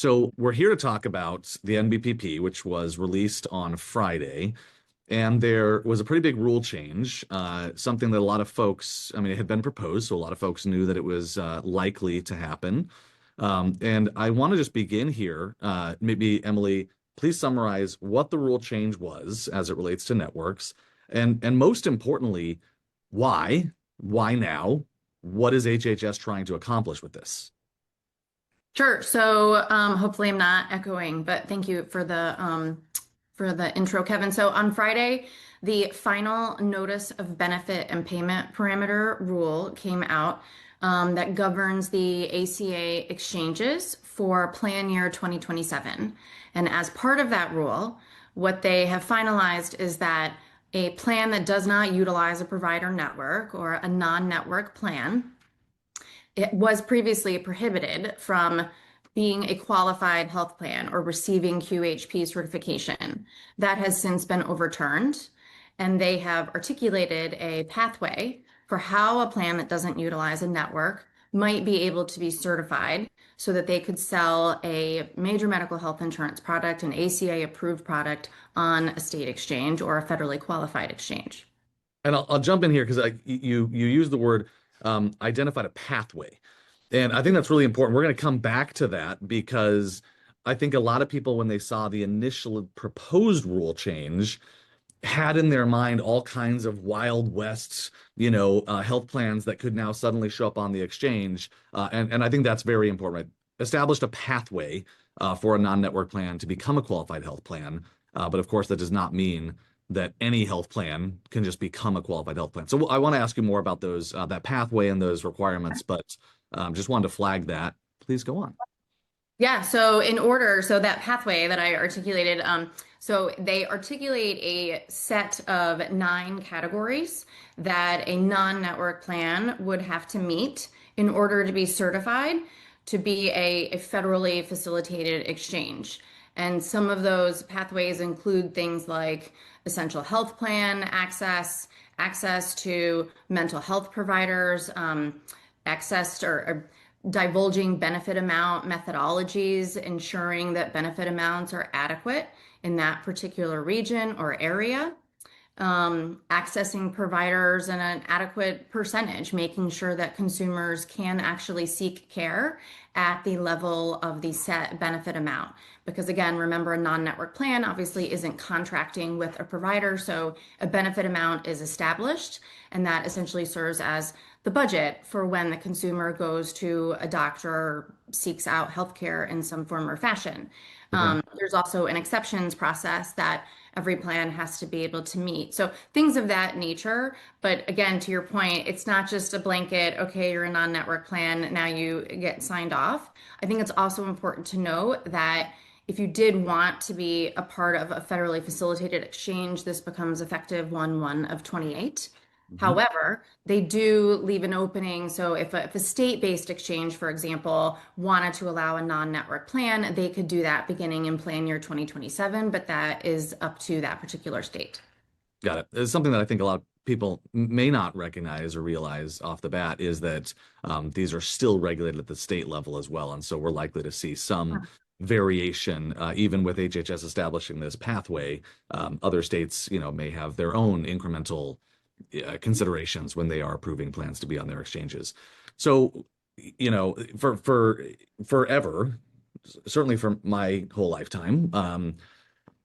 So we're here to talk about the NBPP, which was released on Friday. And there was a pretty big rule change, something that a lot of folks, I mean, it had been proposed, so a lot of folks knew that it was likely to happen. And I want to just begin here. Maybe, Emily, please summarize what the rule change was as it relates to networks. And most importantly, why? Why now? What is HHS trying to accomplish with this? Sure. So hopefully I'm not echoing, but thank you for the intro, Kevin. So on Friday, the final notice of benefit and payment parameter rule came out that governs the ACA exchanges for plan year 2027. And as part of that rule, what they have finalized is that a plan that does not utilize a provider network or a non-network plan, it was previously prohibited from being a qualified health plan or receiving QHP certification. That has since been overturned, and they have articulated a pathway for how a plan that doesn't utilize a network might be able to be certified so that they could sell a major medical health insurance product, an ACA approved product on a state exchange or a federally qualified exchange. And I'll jump in here because you use the word identified a pathway. And I think that's really important. We're going to come back to that because I think a lot of people, when they saw the initial proposed rule change, had in their mind all kinds of Wild West, health plans that could now suddenly show up on the exchange. And I think that's very important. Right? Established a pathway for a non-network plan to become a qualified health plan. But of course, that does not mean that any health plan can just become a qualified health plan. So I want to ask you more about those, that pathway and those requirements, but just wanted to flag that. Please go on. Yeah, so that pathway that I articulated, so they articulate a set of 9 categories that a non-network plan would have to meet in order to be certified to be a federally facilitated exchange. And some of those pathways include things like essential health plan access, access to mental health providers, access to or divulging benefit amount methodologies, ensuring that benefit amounts are adequate in that particular region or area, accessing providers in an adequate percentage, making sure that consumers can actually seek care at the level of the set benefit amount. Because again, remember, a non-network plan obviously isn't contracting with a provider, so a benefit amount is established, and that essentially serves as the budget for when the consumer goes to a doctor or seeks out healthcare in some form or fashion. There's also an exceptions process that every plan has to be able to meet. So things of that nature. But again, to your point, it's not just a blanket, okay, you're a non-network plan, now you get signed off. I think it's also important to note that if you did want to be a part of a federally facilitated exchange, this becomes effective 1/1 of 28. However, they do leave an opening. So if a state-based exchange, for example, wanted to allow a non-network plan, they could do that beginning in plan year 2027, but that is up to that particular state. Got it. It's something that I think a lot of people may not recognize or realize off the bat is that these are still regulated at the state level as well. And so we're likely to see some variation, even with HHS establishing this pathway. Other states, may have their own incremental considerations when they are approving plans to be on their exchanges. So, for forever, certainly for my whole lifetime,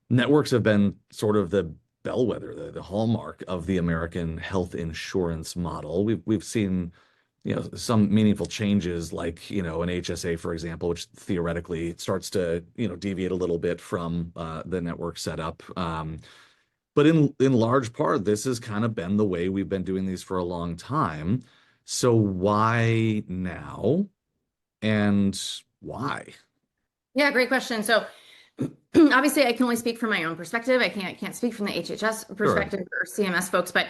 networks have been sort of the bellwether, the hallmark of the American health insurance model. We've seen, some meaningful changes like, an HSA, for example, which theoretically starts to, deviate a little bit from the network setup. But in large part, this has kind of been the way we've been doing these for a long time. So why now and why? Yeah, great question. So obviously I can only speak from my own perspective. I can't speak from the HHS perspective or CMS folks, but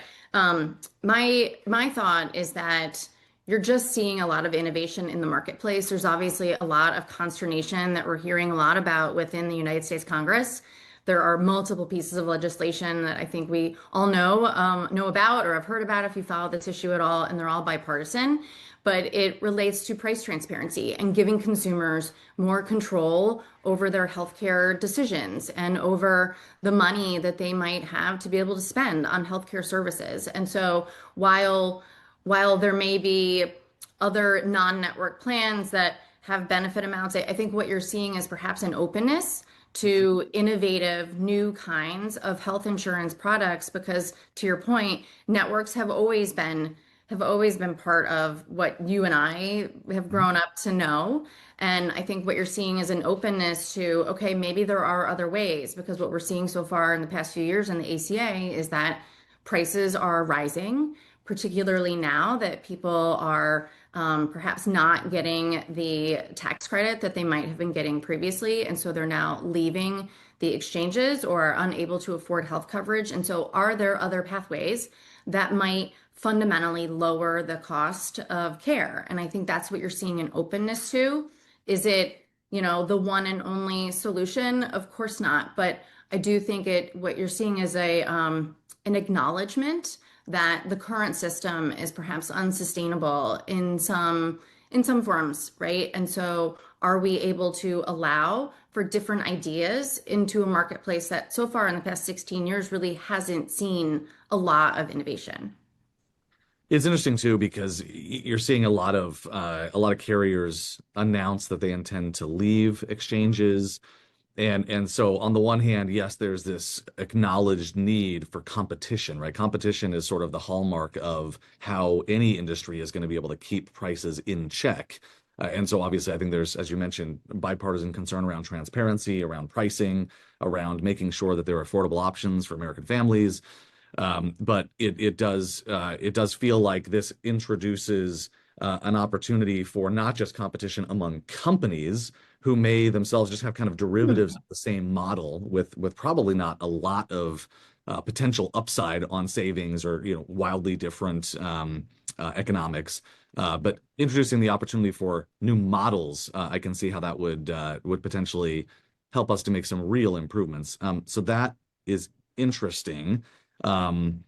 my thought is that you're just seeing a lot of innovation in the marketplace. There's obviously a lot of consternation that we're hearing a lot about within the United States Congress. There are multiple pieces of legislation that I think we all know about or have heard about if you follow this issue at all, and they're all bipartisan. but it relates to price transparency and giving consumers more control over their healthcare decisions and over the money that they might have to be able to spend on healthcare services. And so while there may be other non-network plans that have benefit amounts, I think what you're seeing is perhaps an openness to innovative new kinds of health insurance products because to your point, networks have always been part of what you and I have grown up to know. And I think what you're seeing is an openness to, okay, maybe there are other ways because what we're seeing so far in the past few years in the ACA is that prices are rising, particularly now that people are perhaps not getting the tax credit that they might have been getting previously. And so they're now leaving the exchanges or are unable to afford health coverage. And so are there other pathways that might fundamentally lower the cost of care? And I think that's what you're seeing an openness to. Is it, the one and only solution? Of course not. But I do think what you're seeing is an acknowledgement that the current system is perhaps unsustainable in some forms, right? And so are we able to allow for different ideas into a marketplace that so far in the past 16 years really hasn't seen a lot of innovation? It's interesting too because you're seeing a lot of carriers announce that they intend to leave exchanges. And so on the one hand, yes, there's this acknowledged need for competition, right? Competition is sort of the hallmark of how any industry is going to be able to keep prices in check. And so obviously, I think there's, as you mentioned, bipartisan concern around transparency, around pricing, around making sure that there are affordable options for American families. But it does feel like this introduces an opportunity for not just competition among companies who may themselves just have kind of derivatives of the same model with probably not a lot of potential upside on savings or wildly different economics. But introducing the opportunity for new models, I can see how that would potentially help us to make some real improvements. So that is interesting. Um,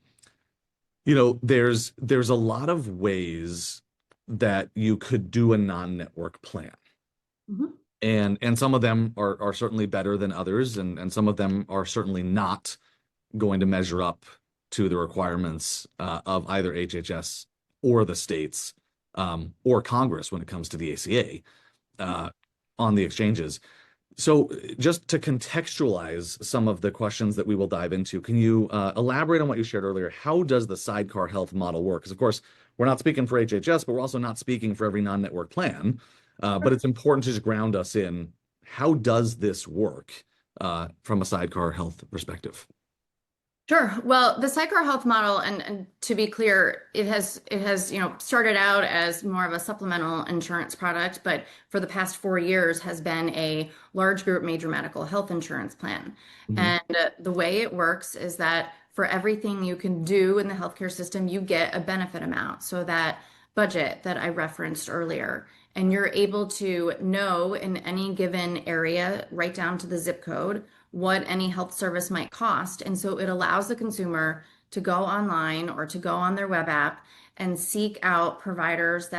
there's a lot of ways that you could do a non-network plan. Mhm. And some of them are certainly better than others, and some of them are certainly not going to measure up to the requirements of either HHS or the states or Congress when it comes to the ACA on the exchanges. So just to contextualize some of the questions that we will dive into, can you elaborate on what you shared earlier? How does the sidecar health model work? Because of course, we're not speaking for HHS, but we're also not speaking for every non-network plan. But it's important to just ground us in how does this work from a sidecar health perspective? Sure. Well, the Sidecar Health model, and to be clear, it has started out as more of a supplemental insurance product, but for the past 4 years has been a large group major medical health insurance plan. Mhm. And the way it works is that for everything you can do in the healthcare system, you get a benefit amount. So that budget that I referenced earlier, and you're able to know in any given area, right down to the zip code what any health service might cost. And so it allows the consumer to go online or to go on their web app and seek out providers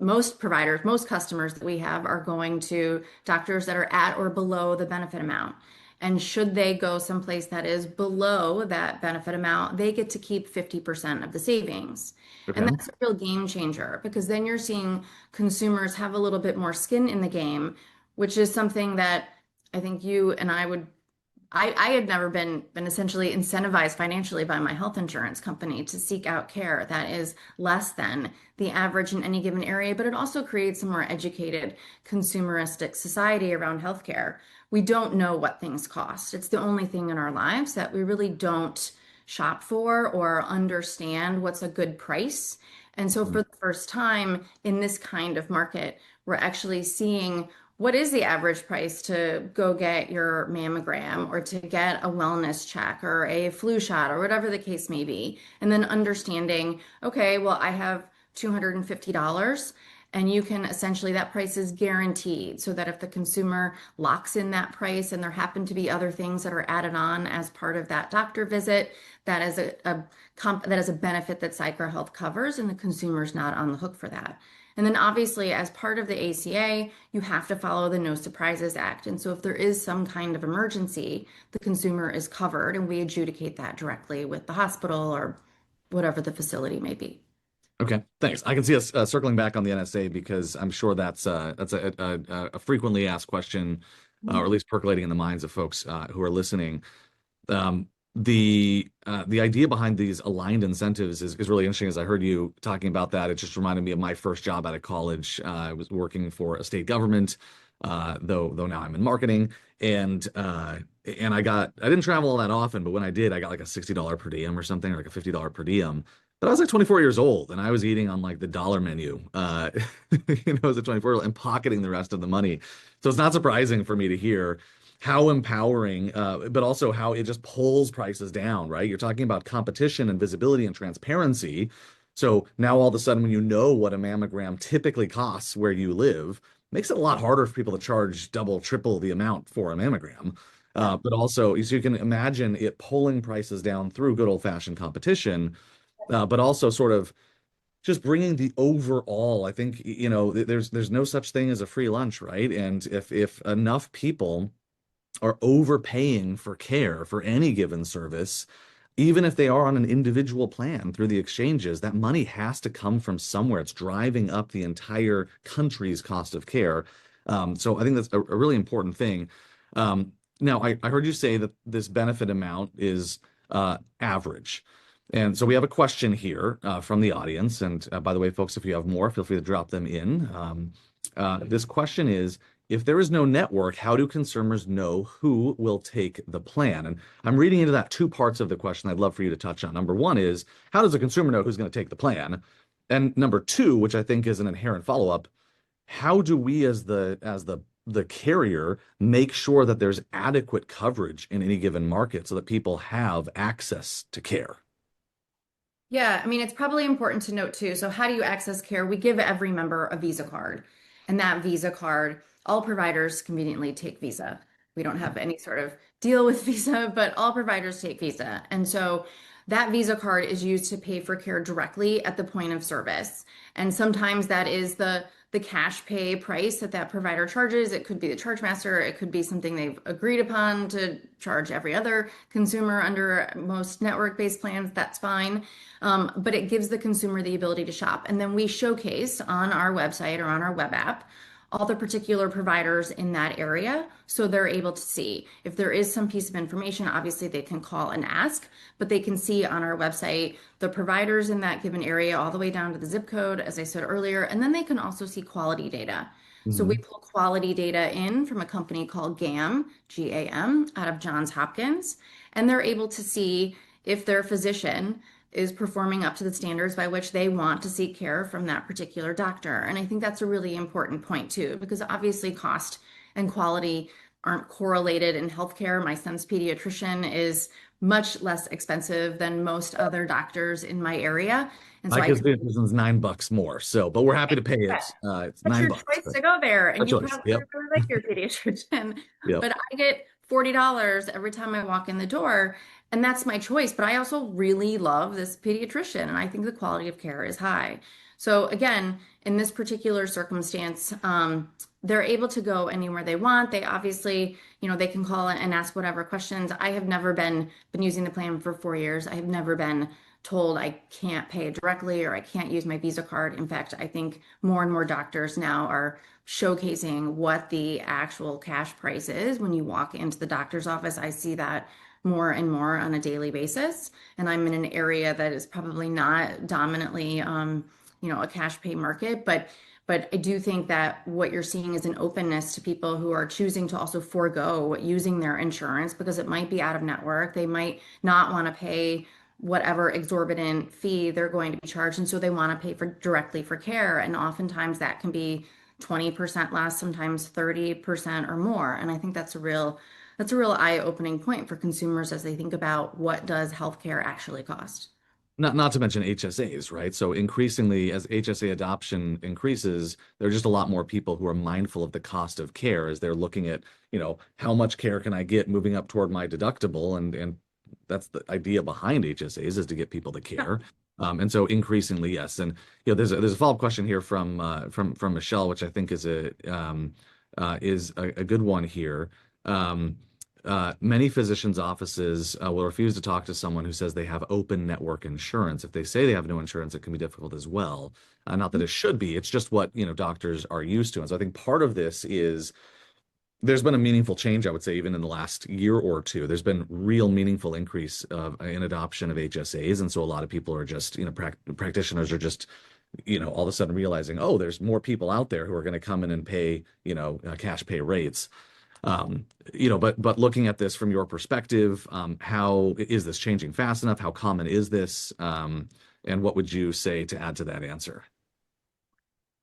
most providers, most customers that we have are going to doctors that are at or below the benefit amount. And should they go someplace that is below that benefit amount, they get to keep 50% of the savings. And Okay. that's a real game changer because then you're seeing consumers have a little bit more skin in the game, which is something that I think you and I had never been essentially incentivized financially by my health insurance company to seek out care that is less than the average in any given area, but it also creates a more educated consumeristic society around healthcare. We don't know what things cost. It's the only thing in our lives that we really don't shop for or understand what's a good price. And so for the first time in this kind of market, we're actually seeing what is the average price to go get your mammogram or to get a wellness check or a flu shot or whatever the case may be. And then understanding, okay, well, I have $250 And you can essentially, that price is guaranteed so that if the consumer locks in that price and there happen to be other things that are added on as part of that doctor visit, that is that is a benefit that Sidecar Health covers, and the consumer's not on the hook for that. And then obviously, as part of the ACA, you have to follow the No Surprises Act. And so if there is some kind of emergency, the consumer is covered, and we adjudicate that directly with the hospital or whatever the facility may be. Okay, thanks. I can see us circling back on the NSA because I'm sure that's a frequently asked question, or at least percolating in the minds of folks who are listening. Um, the idea behind these aligned incentives is really interesting. As I heard you talking about that, it just reminded me of my first job out of college. I was working for a state government, though now I'm in marketing, and I didn't travel all that often, but when I did, I got like a $60 per diem or something, or like a $50 per diem. But I was like 24 years old, and I was eating on like the dollar menu, as a 24-year-old, and pocketing the rest of the money. So it's not surprising for me to hear how empowering, but also how it just pulls prices down, right? You're talking about competition and visibility and transparency. So now all of a sudden, when you know what a mammogram typically costs where you live, makes it a lot harder for people to charge double, triple the amount for a mammogram. But also, so you can imagine it pulling prices down through good old-fashioned competition, but also sort of just bringing the overall. I think, there's no such thing as a free lunch, right? And if enough people are overpaying for care for any given service, even if they are on an individual plan through the exchanges, that money has to come from somewhere. It's driving up the entire country's cost of care. So I think that's a really important thing. Now, I heard you say that this benefit amount is average. And so we have a question here from the audience. And by the way, folks, if you have more, feel free to drop them in. This question is, if there is no network, how do consumers know who will take the plan? And I'm reading into that two parts of the question I'd love for you to touch on. Number one is, how does a consumer know who's going to take the plan? And number two, which I think is an inherent follow-up, how do we as the carrier make sure that there's adequate coverage in any given market so that people have access to care? Yeah, I mean, it's probably important to note too. So, how do you access care? We give every member a Visa card, and that Visa card, all providers conveniently take Visa. We don't have any sort of deal with Visa, but all providers take Visa. And so that Visa card is used to pay for care directly at the point of service. And sometimes that is the cash pay price that that provider charges. It could be the charge master. It could be something they've agreed upon to charge every other consumer under most network-based plans. That's fine. But it gives the consumer the ability to shop. And then we showcase on our website or on our web app all the particular providers in that area so they're able to see. If there is some piece of information, obviously they can call and ask, but they can see on our website the providers in that given area all the way down to the zip code, as I said earlier, and then they can also see quality data. So we Mhm. pull quality data in from a company called GAM, G-A-M, out of Johns Hopkins, and they're able to see if their physician is performing up to the standards by which they want to seek care from that particular doctor. And I think that's a really important point too, because obviously cost and quality aren't correlated in healthcare. My son's pediatrician is much less expensive than most other doctors in my area. And so Like I his business is $9 more. So, but we're happy to pay it. It's That's nine your bucks. choice to go there, A and you choice. probably Yep. really like your pediatrician. Yep. But I get $40 every time I walk in the door, and that's my choice. But I also really love this pediatrician, and I think the quality of care is high. So again, in this particular circumstance, they're able to go anywhere they want. They obviously, they can call and ask whatever questions. I have never been using the plan for 4 years. I have never been told I can't pay directly or I can't use my Visa card. In fact, I think more and more doctors now are showcasing what the actual cash price is when you walk into the doctor's office. I see that more and more on a daily basis. And I'm in an area that is probably not dominantly, a cash pay market, but I do think that what you're seeing is an openness to people who are choosing to also forego using their insurance because it might be out of network. They might not want to pay whatever exorbitant fee they're going to be charged. And so they want to pay for directly for care. And oftentimes that can be 20% less, sometimes 30% or more. And I think that's a real eye-opening point for consumers as they think about what does healthcare actually cost. not to mention HSAs, right? So increasingly, as HSA adoption increases, there are just a lot more people who are mindful of the cost of care as they're looking at, how much care can I get moving up toward my deductible, and that's the idea behind HSAs is to get people the care. And so increasingly, yes. And there's a follow-up question here from Michelle, which I think is a good one here. Um, Many physicians' offices will refuse to talk to someone who says they have open network insurance. If they say they have no insurance, it can be difficult as well. Not that it should be, it's just what, doctors are used to. And so I think part of this is there's been a meaningful change, I would say, even in the last year or two. There's been real meaningful increase in adoption of HSAs. And so a lot of people are just, practitioners are just, all of a sudden realizing, oh, there's more people out there who are going to come in and pay, cash pay rates. But looking at this from your perspective, how is this changing fast enough? How common is this? And what would you say to add to that answer?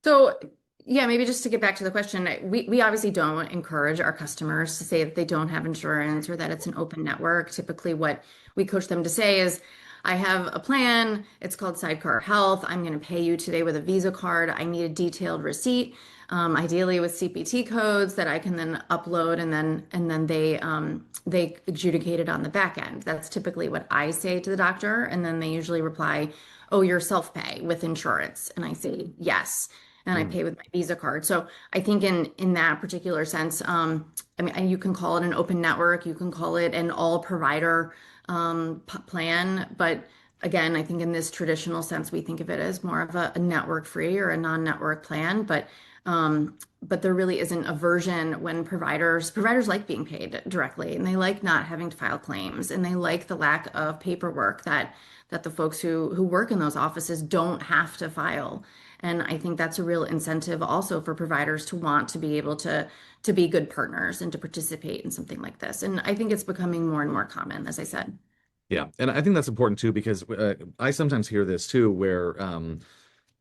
So, yeah, maybe just to get back to the question, we obviously don't encourage our customers to say that they don't have insurance or that it's an open network. Typically, what we coach them to say is, I have a plan. It's called Sidecar Health. I'm going to pay you today with a Visa card. I need a detailed receipt, ideally with CPT codes that I can then upload, and then they adjudicate it on the back end. That's typically what I say to the doctor, and then they usually reply, "Oh, you're self-pay with insurance," and I say yes, and I Mm. pay with my Visa card. So I think in that particular sense, I mean, you can call it an open network, you can call it an all provider plan, but again, I think in this traditional sense, we think of it as more of a network free or a non-network plan. But there really isn't a version when providers like being paid directly, and they like not having to file claims, and they like the lack of paperwork that the folks who work in those offices don't have to file. And I think that's a real incentive also for providers to want to be able to be good partners and to participate in something like this. And I think it's becoming more and more common, as I said. Yeah, and I think that's important too because I sometimes hear this too, where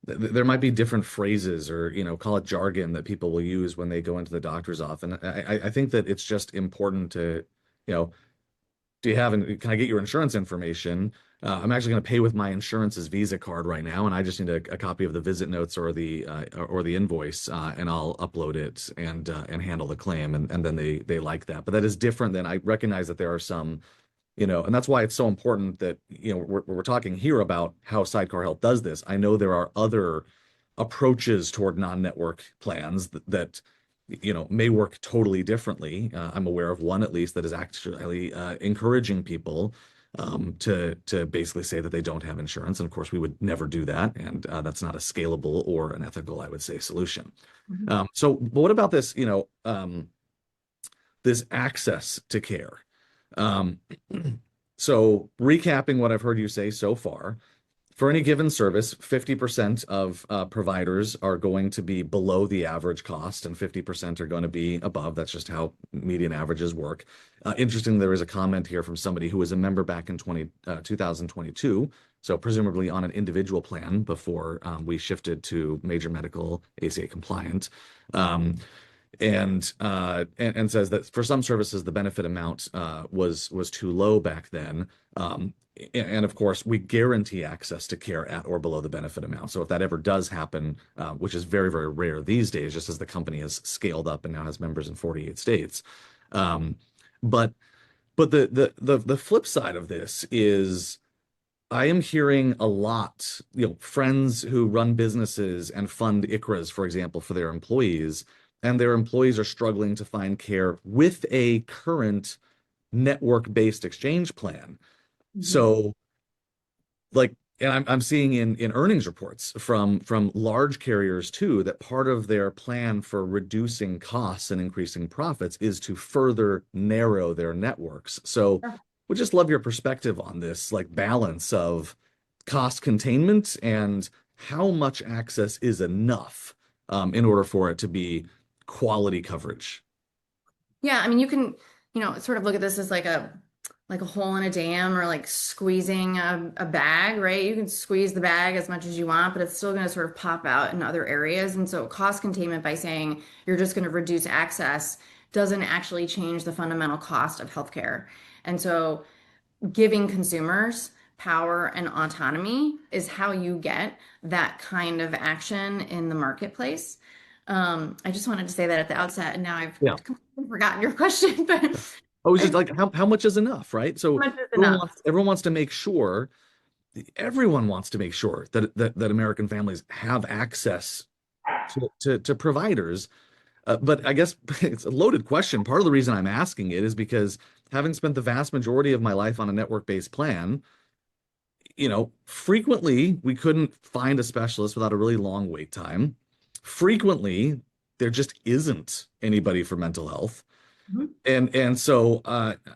there might be different phrases or call it jargon that people will use when they go into the doctor's office. And I think that it's just important to, you know, do you have, can I get your insurance information? I'm actually going to pay with my insurance's Visa card right now, and I just need a copy of the visit notes or the invoice, and I'll upload it and handle the claim, and then they like that. But that is different than I recognize that there are some, and that's why it's so important that, we're talking here about how Sidecar Health does this. I know there are other approaches toward non-network plans that may work totally differently. I'm aware of one at least that is actually encouraging people to basically say that they don't have insurance. And of course, we would never do that. And that's not a scalable or an ethical, I would say, solution. Mhm. But what about this, this access to care? Um, so recapping what I've heard you say so far, for any given service, 50% of providers are going to be below the average cost and 50% are going to be above. That's just how median averages work. Interesting, there is a comment here from somebody who was a member back in 2022, so presumably on an individual plan before we shifted to major medical ACA compliant. And says that for some services the benefit amount was too low back then. And of course, we guarantee access to care at or below the benefit amount. So if that ever does happen, which is very, very rare these days, just as the company has scaled up and now has members in 48 states. Um, but the flip side of this is I am hearing a lot, friends who run businesses and fund ICRAs, for example, for their employees, and their employees are struggling to find care with a current network-based exchange plan. Mhm. So, like, and I'm seeing in earnings reports from large carriers too that part of their plan for reducing costs and increasing profits is to further narrow their networks. So, we just love your perspective on this, like balance of cost containment and how much access is enough in order for it to be quality coverage. Yeah, I mean, you can, sort of look at this as like a hole in a dam or like squeezing a bag, right? You can squeeze the bag as much as you want, but it's still going to sort of pop out in other areas. And so cost containment by saying you're just going to reduce access doesn't actually change the fundamental cost of healthcare. And so giving consumers power, and autonomy is how you get that kind of action in the marketplace. I just wanted to say that at the outset, and now I've Yeah. completely forgotten your question, but I was how just like, how much is enough, right? So much is enough? everyone wants to make sure, everyone wants to make sure that American families have access to providers. But I guess it's a loaded question. Part of the reason I'm asking it is because having spent the vast majority of my life on a network-based plan, frequently we couldn't find a specialist without a really long wait time. Frequently, there just isn't anybody for mental health. Mhm. And so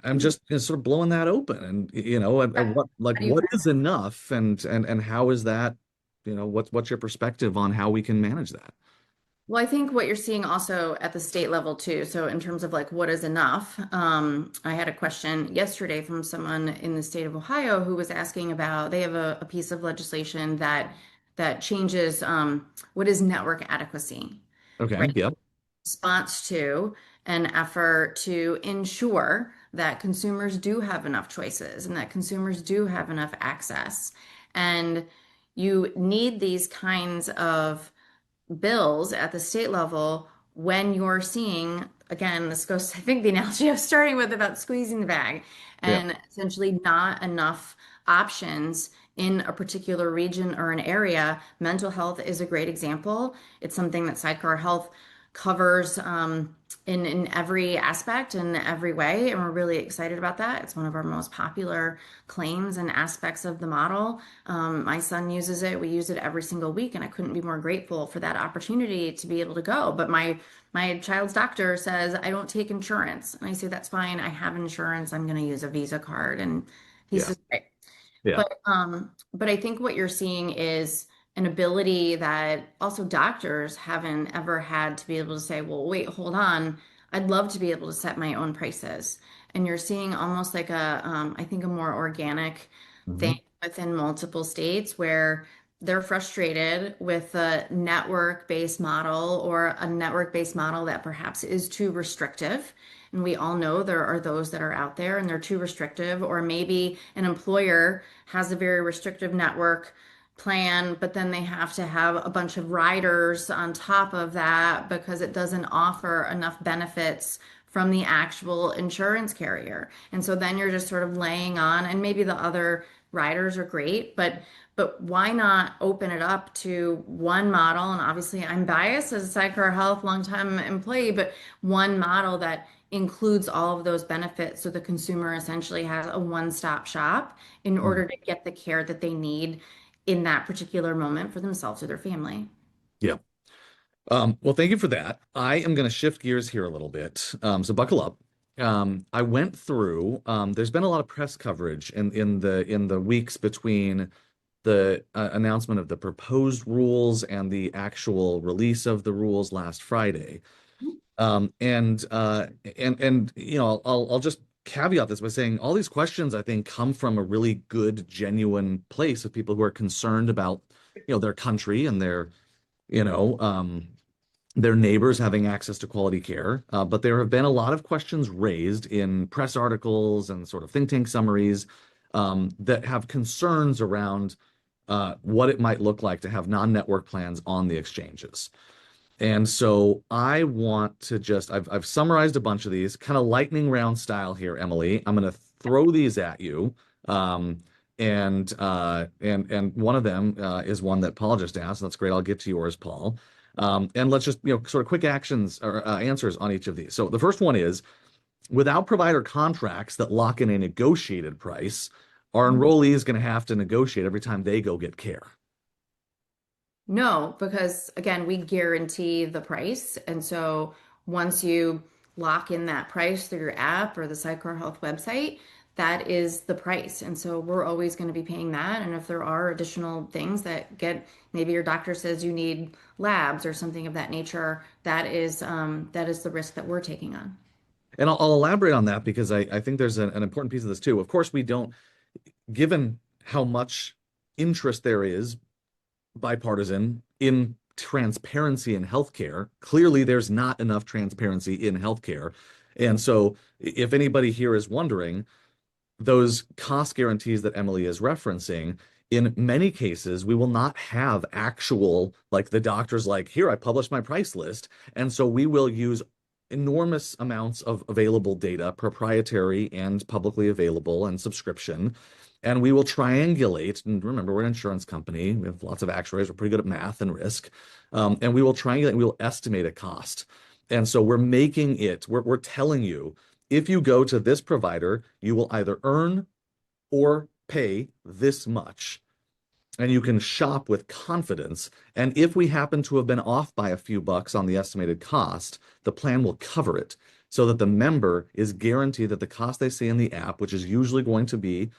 I'm just sort of blowing that open, and How do you what is enough, and how is that, what's your perspective on how we can manage that? Well, I think what you're seeing also at the state level too. So in terms of like what is enough, I had a question yesterday from someone in the state of Ohio who was asking about they have a piece of legislation that changes what is network adequacy, Okay, right? yeah, Response to an effort to ensure that consumers do have enough choices and that consumers do have enough access. And you need these kinds of bills at the state level when you're seeing, again, this goes, I think the analogy I was starting with about squeezing the bag yeah, and essentially not enough options in a particular region or an area. Mental health is a great example. It's something that Sidecar Health covers in every aspect and every way, and we're really excited about that. It's one of our most popular claims and aspects of the model. My son uses it. We use it every single week, and I couldn't be more grateful for that opportunity to be able to go. But my child's doctor says I don't take insurance, and I say that's fine. I have insurance. I'm going to use a Visa card, and he yeah, says, "Great." yeah, But I think what you're seeing is an ability that also doctors haven't ever had to be able to say, well, wait, hold on. I'd love to be able to set my own prices. And you're seeing almost like I think a more organic mhm, thing within multiple states where they're frustrated with a network-based model or a network-based model that perhaps is too restrictive. And we all know there are those that are out there and they're too restrictive, or maybe an employer has a very restrictive network plan, but then they have to have a bunch of riders on top of that because it doesn't offer enough benefits from the actual insurance carrier. And so then you're just sort of laying on, and maybe the other riders are great, but why not open it up to one model? And obviously, I'm biased as a Sidecar Health longtime employee, but one model that includes all of those benefits so the consumer essentially has a one-stop shop in mhm. order to get the care that they need in that particular moment for themselves or their family. Yeah. Well, thank you for that. I am going to shift gears here a little bit. So buckle up. I went through, there's been a lot of press coverage in the weeks between the announcement of the proposed rules and the actual release of the rules last Friday. I'll just caveat this by saying all these questions I think come from a really good, genuine place of people who are concerned about, their country and you know, um, their neighbors having access to quality care. But there have been a lot of questions raised in press articles and sort of think tank summaries that have concerns around what it might look like to have non-network plans on the exchanges. And so I want to I've summarized a bunch of these kind of lightning round style here, Emily. I'm going to throw these at you. Um, and one of them is one that Paul just asked. That's great. I'll get to yours, Paul. And let's just, sort of quick actions or answers on each of these. So the first one is, without provider contracts that lock in a negotiated price, are enrollees going to have to negotiate every time they go get care? No, because again, we guarantee the price. And so once you lock in that price through your app or the Sidecar Health website, that is the price. And so we're always going to be paying that. And if there are additional things that maybe your doctor says you need labs or something of that nature, that is the risk that we're taking on. And I'll elaborate on that because I think there's an important piece of this too. Of course, we don't, given how much interest there is bipartisan in transparency in healthcare, clearly there's not enough transparency in healthcare. And so if anybody here is wondering, those cost guarantees that Emily is referencing, in many cases, we will not have actual, like the doctor's like, here, I published my price list. And so we will use enormous amounts of available data, proprietary and publicly available and subscription. And we will triangulate. And remember, we're an insurance company. We have lots of actuaries. We're pretty good at math and risk. And we will triangulate and we will estimate a cost. And so we're making it, we're telling you, if you go to this provider, you will either earn or pay this much. And you can shop with confidence. And if we happen to have been off by a few bucks on the estimated cost, the plan will cover it so that the member is guaranteed that the cost they see in the app, which is usually going to be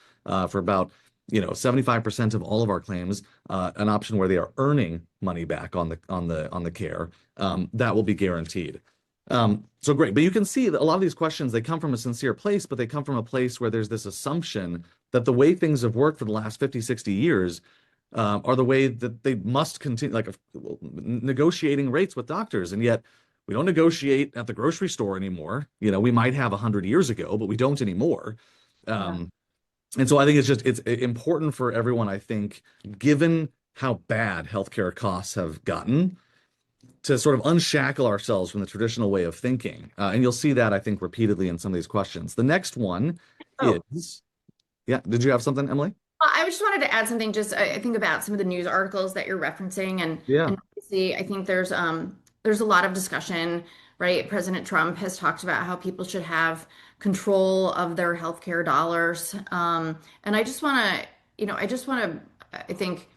for about 75% of all of our claims, an option where they are earning money back on the care, that will be guaranteed. So great. But you can see that a lot of these questions, they come from a sincere place, but they come from a place where there's this assumption that the way things have worked for the last 50, 60 years are the way that they must continue, like negotiating rates with doctors. And yet we don't negotiate at the grocery store anymore. We might have 100 years ago, but we don't anymore. And so I think it's important for everyone, I think, given how bad healthcare costs have gotten, to sort of unshackle ourselves from the traditional way of thinking. And you'll see that, I think, repeatedly in some of these questions. The next one is, yeah, did you have something, Emily? I just wanted to add something, just I think about some of the news articles that you're referencing, and Yeah. and obviously I think there's a lot of discussion, right? President Trump has talked about how people should have control of their healthcare dollars. And I think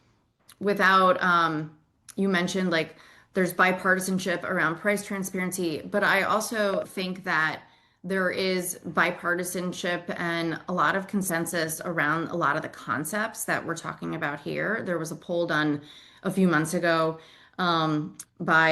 without you mentioned like there's bipartisanship around price transparency, but I also think that there is bipartisanship and a lot of consensus around a lot of the concepts that we're talking about here. There was a poll done a few months ago by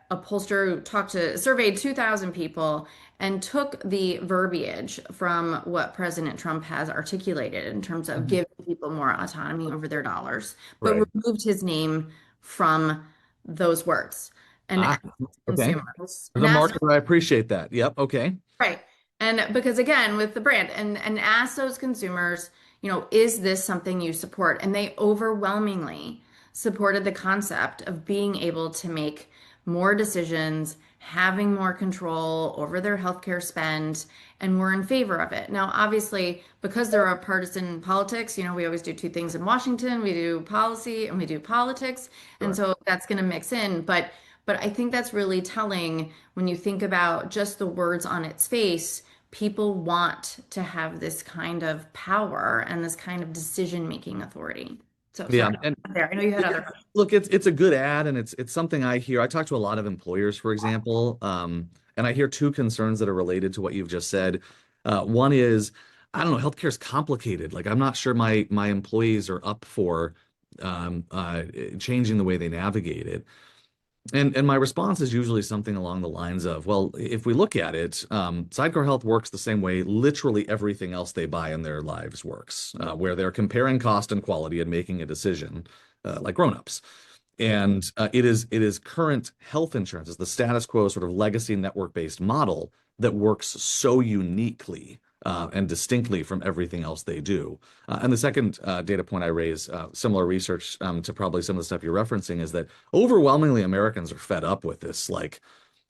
a pollster who surveyed 2,000 people and took the verbiage from what President Trump has articulated in terms of giving people more autonomy over their dollars, but Right. removed his name from those words and asked Okay. consumers The marketer, I appreciate that. Yep. Okay. right. And because again, with the brand and ask those consumers, is this something you support? And they overwhelmingly supported the concept of being able to make more decisions, having more control over their healthcare spend, and we're in favor of it. Now, obviously, because there are partisan politics, we always do two things in Washington. We do policy and we do politics. And so that's going to mix in. But I think that's really telling when you think about just the words on its face. People want to have this kind of power and this kind of decision-making authority. So Yeah. sorry, And there. I know you had other questions. look, it's a good ad, and it's something I hear. I talk to a lot of employers, for example, and I hear two concerns that are related to what you've just said. One is, I don't know, healthcare is complicated. Like, I'm not sure my employees are up for changing the way they navigate it. And my response is usually something along the lines of, well, if we look at it, Sidecar Health works the same way literally everything else they buy in their lives works, where they're comparing cost and quality and making a decision like grown-ups. And it is current health insurance, is the status quo sort of legacy network-based model that works so uniquely and distinctly from everything else they do. And the second data point I raise, similar research to probably some of the stuff you're referencing, is that overwhelmingly Americans are fed up with this, like,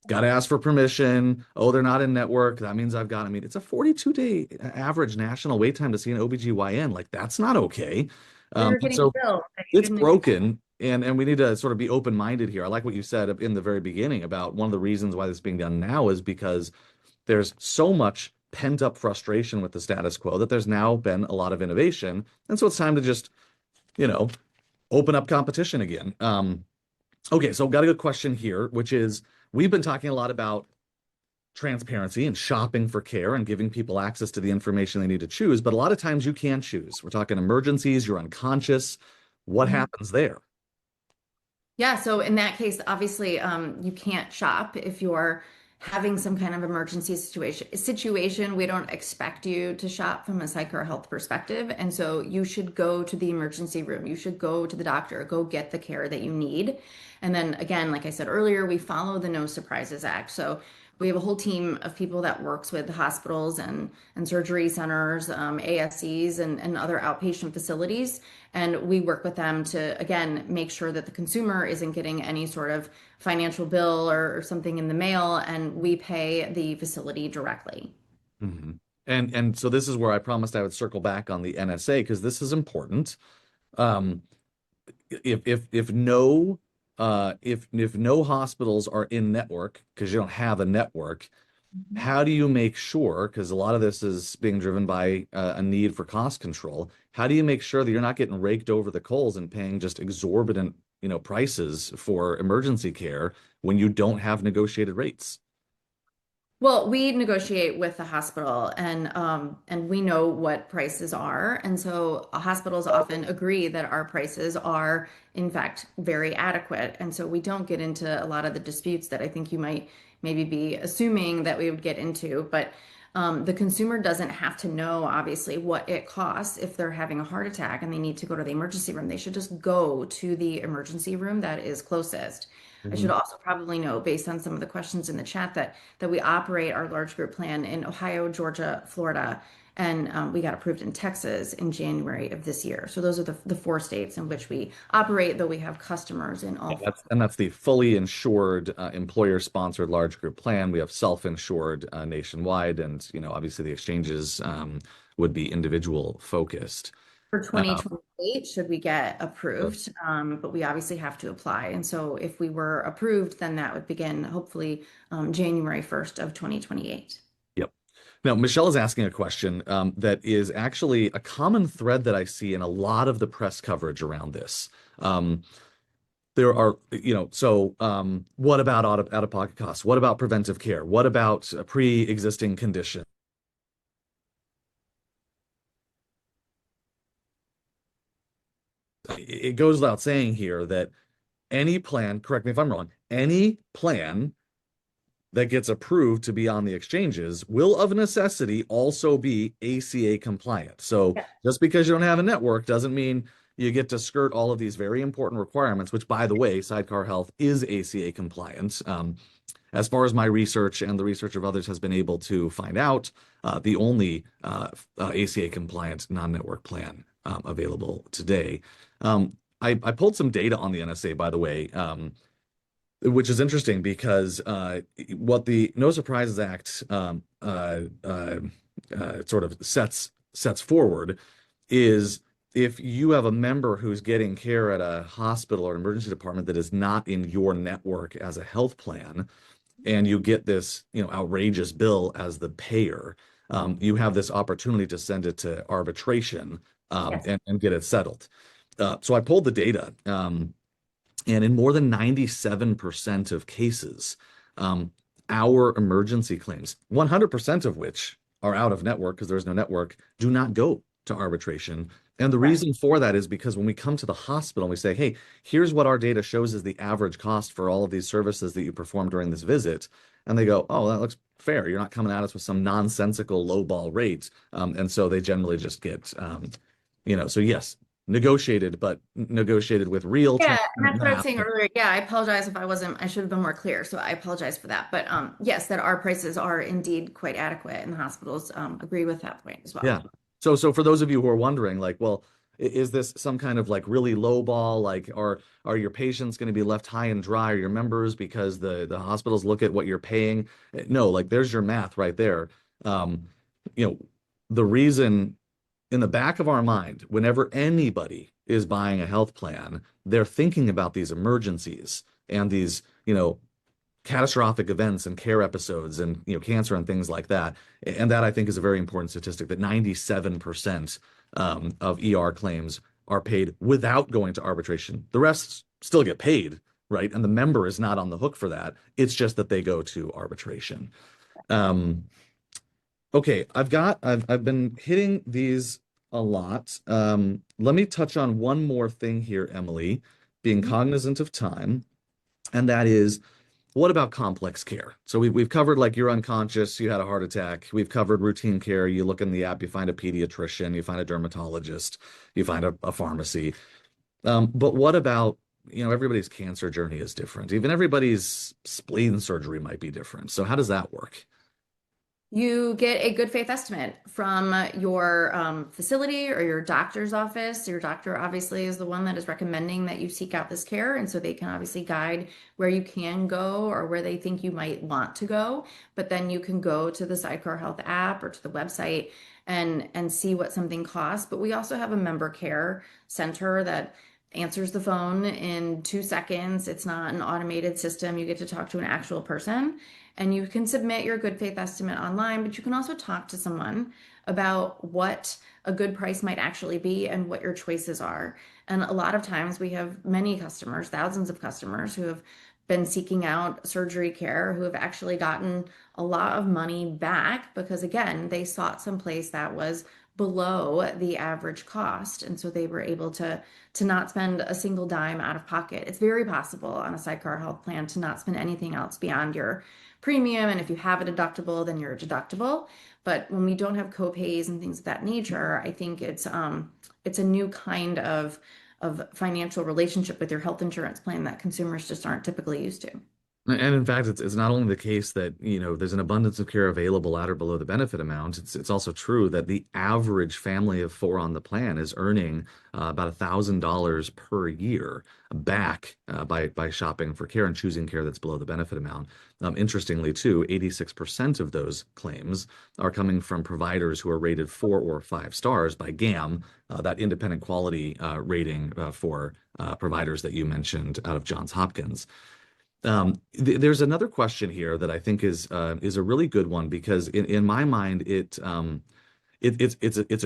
got to ask for permission. Oh, they're not in network. That means it's a 42-day average national wait time to see an OBGYN. Like, that's not okay. You're getting So billed. it's broken. And we need to sort of be open-minded here. I like what you said in the very beginning about one of the reasons why this is being done now is because there's so much pent-up frustration with the status quo that there's now been a lot of innovation. And so it's time to just, open up competition again. Okay, so I've got a good question here, which is, we've been talking a lot about transparency and shopping for care and giving people access to the information they need to choose, but a lot of times you can't choose. We're talking emergencies, you're unconscious. What happens there? Yeah, so in that case, obviously, you can't shop if you're having some kind of emergency situation. We don't expect you to shop from a Sidecar Health perspective, and so you should go to the emergency room. You should go to the doctor, go get the care that you need. And then again, like I said earlier, we follow the No Surprises Act. So we have a whole team of people that works with hospitals and surgery centers, ASCs, and other outpatient facilities. And we work with them to, again, make sure that the consumer isn't getting any sort of financial bill or something in the mail, and we pay the facility directly. Mhm. And so this is where I promised I would circle back on the NSA because this is important. Um, if no if no hospitals are in network because you don't have a network, how do you make sure, because a lot of this is being driven by a need for cost control, how do you make sure that you're not getting raked over the coals and paying just exorbitant, prices for emergency care when you don't have negotiated rates? Well, we negotiate with the hospital and we know what prices are. And so hospitals often agree that our prices are in fact very adequate. And so we don't get into a lot of the disputes that I think you might maybe be assuming that we would get into. But the consumer doesn't have to know, obviously, what it costs if they're having a heart attack and they need to go to the emergency room. They should just go to the emergency room that is closest. I should Mhm. also probably know, based on some of the questions in the chat, that we operate our large group plan in Ohio, Georgia, Florida, and we got approved in Texas in January of this year. So those are the four states in which we operate, though we have customers in all Yeah, four. that's the fully insured employer-sponsored large group plan. We have self-insured nationwide, and obviously the exchanges would be individual focused. For Uh, 2028, should we get sure. approved, but we obviously have to apply. And so if we were approved, then that would begin hopefully January 1st of 2028. Yep. Now, Michelle is asking a question that is actually a common thread that I see in a lot of the press coverage around this. Um, there are, what about out-of-pocket costs? What about preventive care? What about pre-existing conditions? It goes without saying here that any plan, correct me if I'm wrong, any plan that gets approved to be on the exchanges will of necessity also be ACA compliant. So just because you don't have a network doesn't mean you get to skirt all of these very important requirements, which by the way, Sidecar Health is ACA compliant. As far as my research and the research of others has been able to find out, the only ACA compliant non-network plan available today. I pulled some data on the NSA, by the way, which is interesting because what the No Surprises Act sort of sets forward is if you have a member who's getting care at a hospital or emergency department that is not in your network as a health plan, and you get this, outrageous bill as the payer, you have this opportunity to send it to arbitration Yes. and get it settled. So I pulled the data. And in more than 97% of cases, our emergency claims, 100% of which are out of network because there's no network, do not go to arbitration. And the Correct. reason for that is because when we come to the hospital and we say, hey, here's what our data shows is the average cost for all of these services that you perform during this visit. And they go, oh, that looks fair. You're not coming at us with some nonsensical lowball rate. And so they generally just get, so yes, negotiated, but negotiated with real Yeah, and transparent that's what I was math. saying earlier. Yeah, I apologize if I should have been more clear. So I apologize for that. But yes, that our prices are indeed quite adequate, and the hospitals agree with that point as well. Yeah. So for those of you who are wondering, like, well, is this some kind of like really low ball? Like, are your patients going to be left high and dry, or your members, because the hospitals look at what you're paying? No, like there's your math right there. Um, you know, the reason in the back of our mind, whenever anybody is buying a health plan, they're thinking about these emergencies and these, catastrophic events and care episodes and cancer and things like that. And that I think is a very important statistic that 97% of ER claims are paid without going to arbitration. The rest still get paid, right? And the member is not on the hook for that. It's just that they go to arbitration. Um, okay, I've been hitting these a lot. Let me touch on one more thing here, Emily, being Mhm. cognizant of time, and that is what about complex care? So we've covered like you're unconscious, you had a heart attack. We've covered routine care. You look in the app, you find a pediatrician, you find a dermatologist, you find a pharmacy. But what about everybody's cancer journey is different. Even everybody's spleen surgery might be different. So how does that work? You get a good faith estimate from your facility or your doctor's office. Your doctor obviously is the one that is recommending that you seek out this care, and so they can obviously guide where you can go or where they think you might want to go. But then you can go to the Sidecar Health app or to the website and see what something costs. But we also have a member care center that answers the phone in 2 seconds. It's not an automated system. You get to talk to an actual person. And you can submit your good faith estimate online, but you can also talk to someone about what a good price might actually be and what your choices are. And a lot of times we have many customers, thousands of customers who have been seeking out surgery care who have actually gotten a lot of money back because, again, they sought someplace that was below the average cost. And so they were able to not spend a single dime out of pocket. It's very possible on a Sidecar Health plan to not spend anything else beyond your premium. And if you have a deductible, then you're a deductible. But when we don't have copays and things of that nature, I think it's a new kind of financial relationship with your health insurance plan that consumers just aren't typically used to. And in fact, it's not only the case that, there's an abundance of care available at or below the benefit amount. It's also true that the average family of four on the plan is earning about $1,000 per year back by shopping for care and choosing care that's below the benefit amount. Interestingly, too, 86% of those claims are coming from providers who are rated 4 or 5 stars by GAM, that independent quality rating for providers that you mentioned out of Johns Hopkins. There's another question here that I think is a really good one because in my mind it's a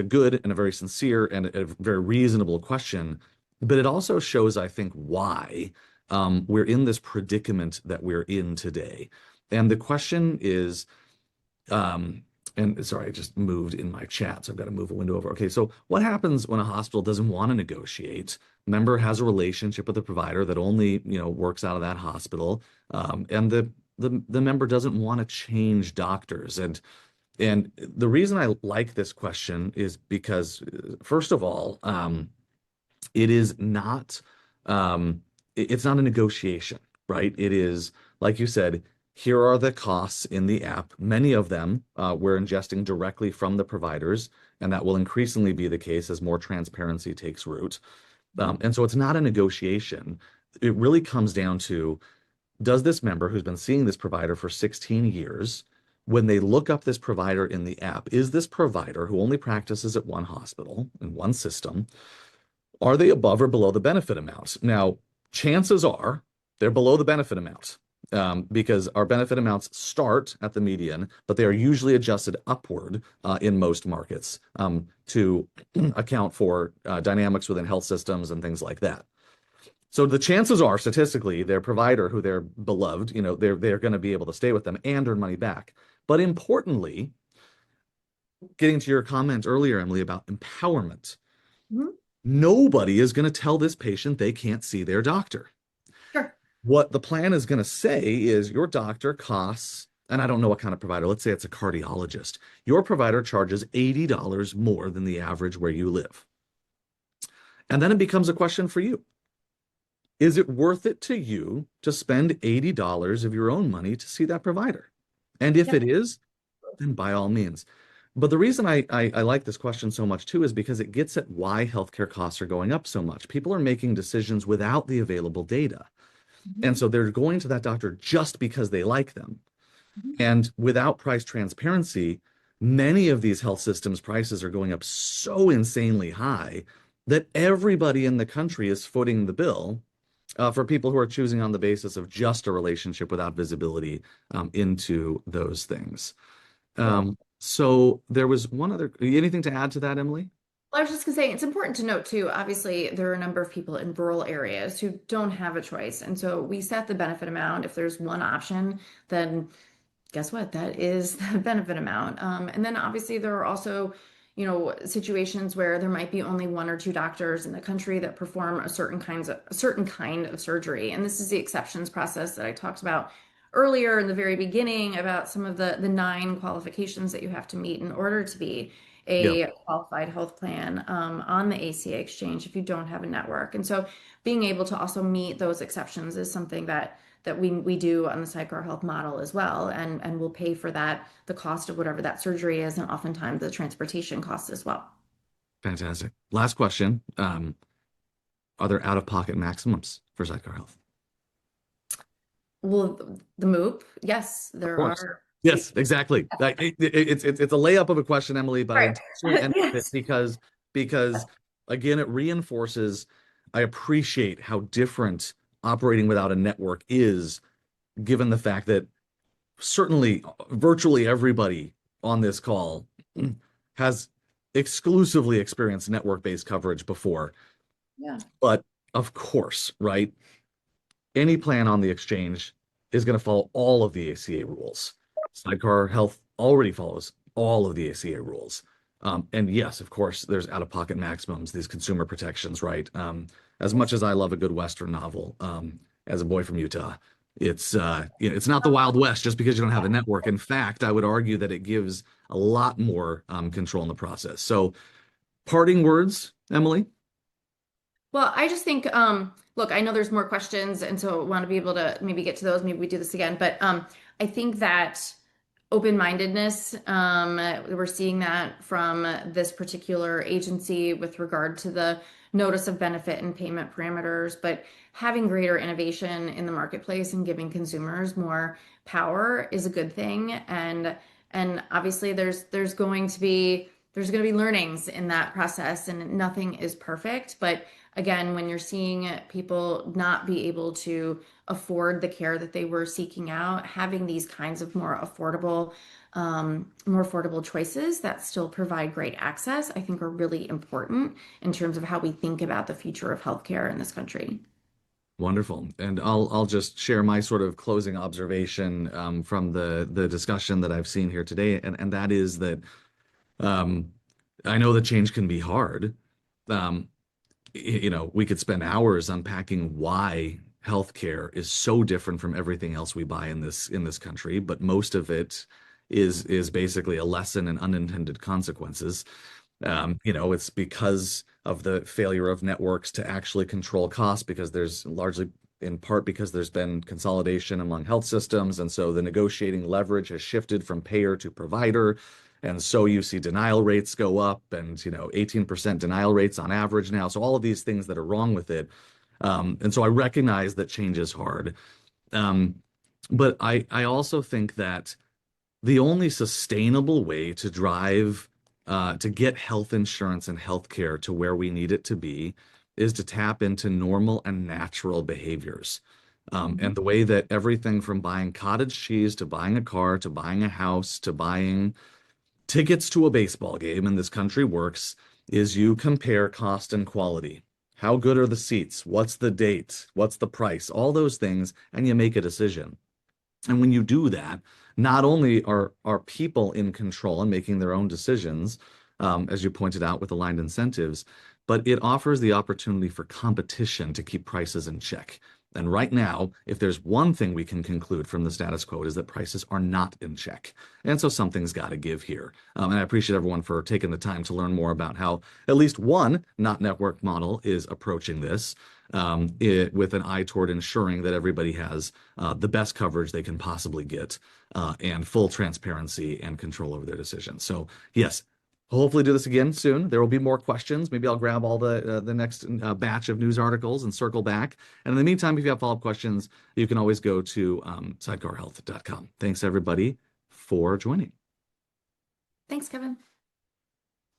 good and a very sincere and a very reasonable question, but it also shows, I think, why we're in this predicament that we're in today. And the question is, and sorry, I just moved in my chat, so I've got to move a window over. Okay, so what happens when a hospital doesn't want to negotiate? Member has a relationship with the provider that only, works out of that hospital, and the member doesn't want to change doctors. And the reason I like this question is because, first of all, it is not it's not a negotiation, right? It is, like you said, here are the costs in the app. Many of them we're ingesting directly from the providers, and that will increasingly be the case as more transparency takes root. And so it's not a negotiation. It really comes down to, does this member who's been seeing this provider for 16 years, when they look up this provider in the app, is this provider who only practices at one hospital in one system, are they above or below the benefit amount? Now, chances are they're below the benefit amount. Because our benefit amounts start at the median, but they are usually adjusted upward in most markets to account for dynamics within health systems and things like that. So the chances are, statistically, their provider, who they're beloved, they're going to be able to stay with them and earn money back. But importantly, getting to your comment earlier, Emily, about empowerment, nobody is going to tell this patient they can't see their doctor. Sure. What the plan is going to say is your doctor costs, and I don't know what kind of provider, let's say it's a cardiologist. Your provider charges $80 more than the average where you live. And then it becomes a question for you. Is it worth it to you to spend $80 of your own money to see that provider? And if it is, then by all means. But the reason I like this question so much too is because it gets at why healthcare costs are going up so much. People are making decisions without the available data. And so they're going to that doctor just because they like them. And without price transparency, many of these health systems prices are going up so insanely high that everybody in the country is footing the bill for people who are choosing on the basis of just a relationship without visibility into those things. So there was one other, anything to add to that, Emily? Well, I was just going to say, it's important to note too, obviously, there are a number of people in rural areas who don't have a choice. And so we set the benefit amount. If there's one option, then guess what? That is the benefit amount. And then obviously there are also, situations where there might be only one or two doctors in the country that perform a certain kind of surgery. And this is the exceptions process that I talked about earlier in the very beginning about some of the 9 qualifications that you have to meet in order to be Yeah, a qualified health plan on the ACA Exchange if you don't have a network. And so being able to also meet those exceptions is something that we do on the Sidecar Health model as well, and we'll pay for that, the cost of whatever that surgery is, and oftentimes the transportation costs as well. fantastic. Last question. Are there out-of-pocket maximums for Sidecar Health? Well, the MOOP, yes, Of there course. are. Yes, exactly. It's a layup of a question, Emily, but I Right. intentionally end with it Yes. because again, it reinforces I appreciate how different operating without a network is, given the fact that certainly virtually everybody on this call has exclusively experienced network-based coverage before. Yeah. But of course, right? Any plan on the exchange is going to follow all of the ACA rules. Sidecar Health already follows all of the ACA rules. And yes, of course, there's out-of-pocket maximums, these consumer protections, right? As much as I love a good Western novel, as a boy from Utah, it's not the Wild West just because you don't have a network. In fact, I would argue that it gives a lot more control in the process. So, parting words, Emily? Well, I just think, look, I know there's more questions, and so I want to be able to maybe get to those. Maybe we do this again, but I think that open-mindedness, we're seeing that from this particular agency with regard to the notice of benefit and payment parameters, but having greater innovation in the marketplace and giving consumers more power is a good thing. And obviously there's going to be learnings in that process, and nothing is perfect, but again, when you're seeing people not be able to afford the care that they were seeking out, having these kinds of more affordable choices that still provide great access, I think are really important in terms of how we think about the future of healthcare in this country. Wonderful. And I'll just share my sort of closing observation from the discussion that I've seen here today, and that is that um, I know that change can be hard. Um, we could spend hours unpacking why healthcare is so different from everything else we buy in this country, but most of it is basically a lesson in unintended consequences. It's because of the failure of networks to actually control costs, because there's largely in part because there's been consolidation among health systems. And so the negotiating leverage has shifted from payer to provider. And so you see denial rates go up and, 18% denial rates on average now. So all of these things that are wrong with it. And so I recognize that change is hard. Um, but I also think that the only sustainable way to to get health insurance and healthcare to where we need it to be is to tap into normal and natural behaviors. Mhm. And the way that everything from buying cottage cheese to buying a car to buying a house to buying tickets to a baseball game in this country works is you compare cost and quality. How good are the seats? What's the date? What's the price? All those things, and you make a decision. And when you do that, not only are people in control and making their own decisions, as you pointed out with aligned incentives, but it offers the opportunity for competition to keep prices in check. And right now, if there's one thing we can conclude from the status quo, is that prices are not in check. And so something's got to give here. And I appreciate everyone for taking the time to learn more about how at least one not network model is approaching this with an eye toward ensuring that everybody has the best coverage they can possibly get and full transparency and control over their decisions. So yes, hopefully do this again soon. There will be more questions. Maybe I'll grab all the next batch of news articles and circle back. And in the meantime, if you have follow-up questions, you can always go to sidecarhealth.com. Thanks everybody for joining. Thanks, Kevin.